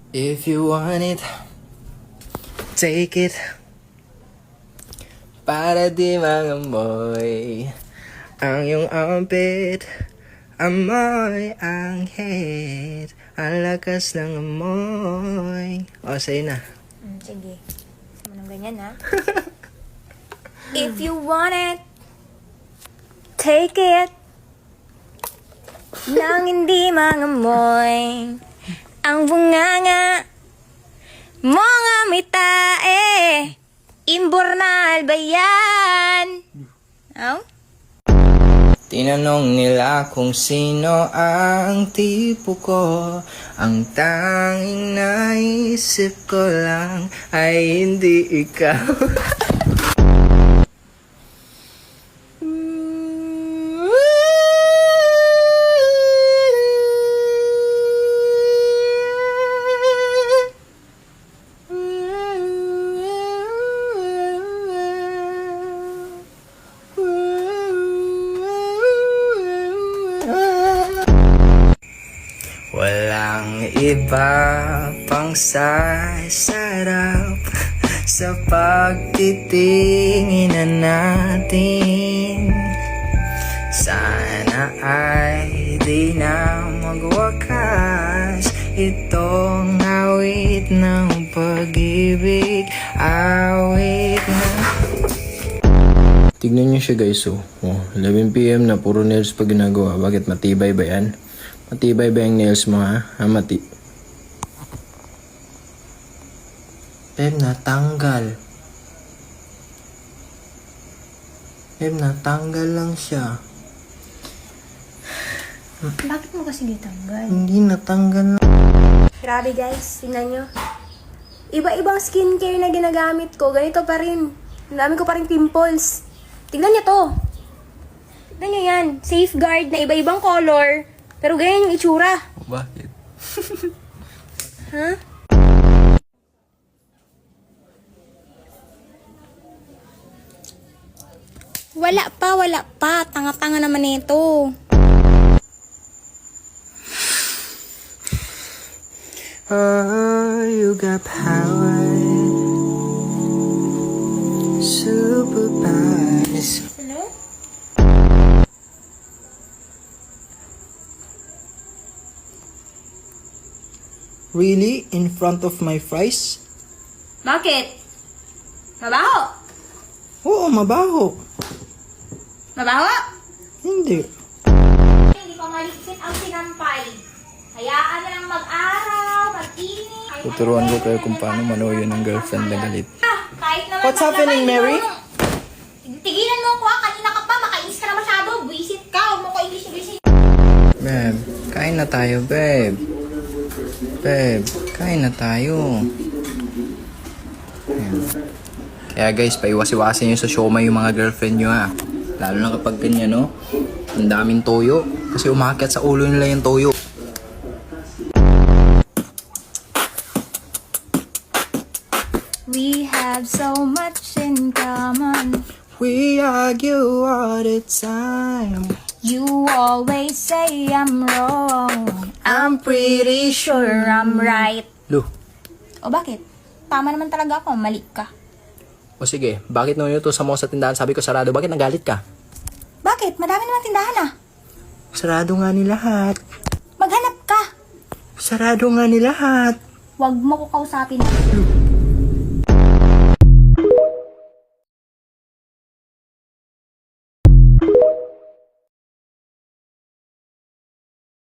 If you want it, take it. Para di mangamoy ang iyong armpit. Amoy ang hit, ang lakas ng amoy. O, sa'yo na. Sige. Sama ng ganyan, ha? If you want it, take it. Nang hindi mangamoy ang bunganga mga mitae. Imbornal ba yan? Oh? Tinanong nila kung sino ang tipo ko. Ang tanging naisip ko lang ay hindi ikaw. Walang iba pang sasarap sa pagtitinginan natin. Sana ay di na magwakas itong awit ng pag-ibig. Awit na. Tignan niyo siya guys, oh. 11 PM na, puro nails pa ginagawa. Bakit, matibay ba yan? Matibay ba yung nails mo, ha? Babe, natanggal. Babe, natanggal lang siya. Bakit mo kasi ditanggal? Hindi natanggal na. Grabe guys, tingnan nyo. Iba-ibang skincare na ginagamit ko, ganito pa rin. Ang dami ko pa rin pimples. Tingnan nyo to. Tingnan nyo yan. Safeguard na iba-ibang color. Pero ganyan yung itsura. Bakit? Ha? Wala pa. Tanga-tanga naman nito. Oh, you got power. Superpowers. Hello? Really? In front of my fries? Bakit? Mabaho? Oo, mabaho. Mabaho? Hindi. Hindi pa maligpit ang sinampay. Hayaan na lang mag-araw, mag-init. Tuturuan ko kayo kung paano manuyo ng girlfriend na galit. Kahit naman What's happening, Mary? Tigilan mo ako ha, kanina ka pa, makainis ka na masyado. Buisit ka, huwag mo ko English. Babe, kain na tayo, babe. Babe, kain na tayo. Ayan. Kaya guys, paiwas-iwasin nyo sa siomay yung mga girlfriend nyo, ha. Lalo na kapag ganyan, no? Ang daming toyo. Kasi umakyat sa ulo nila yung toyo. We have so much in common. We argue all the time. You always say I'm wrong. I'm pretty Sure, I'm right. Lu, O bakit? Tama naman talaga ako, mali ka. o sige, bakit nung ito sa mo sa tindahan sabi ko sarado? Bakit nagalit ka? Bakit? Madami naman tindahan ah. Sarado nga ni lahat. Maghanap ka. Sarado nga ni lahat. Huwag mo ko kausapin.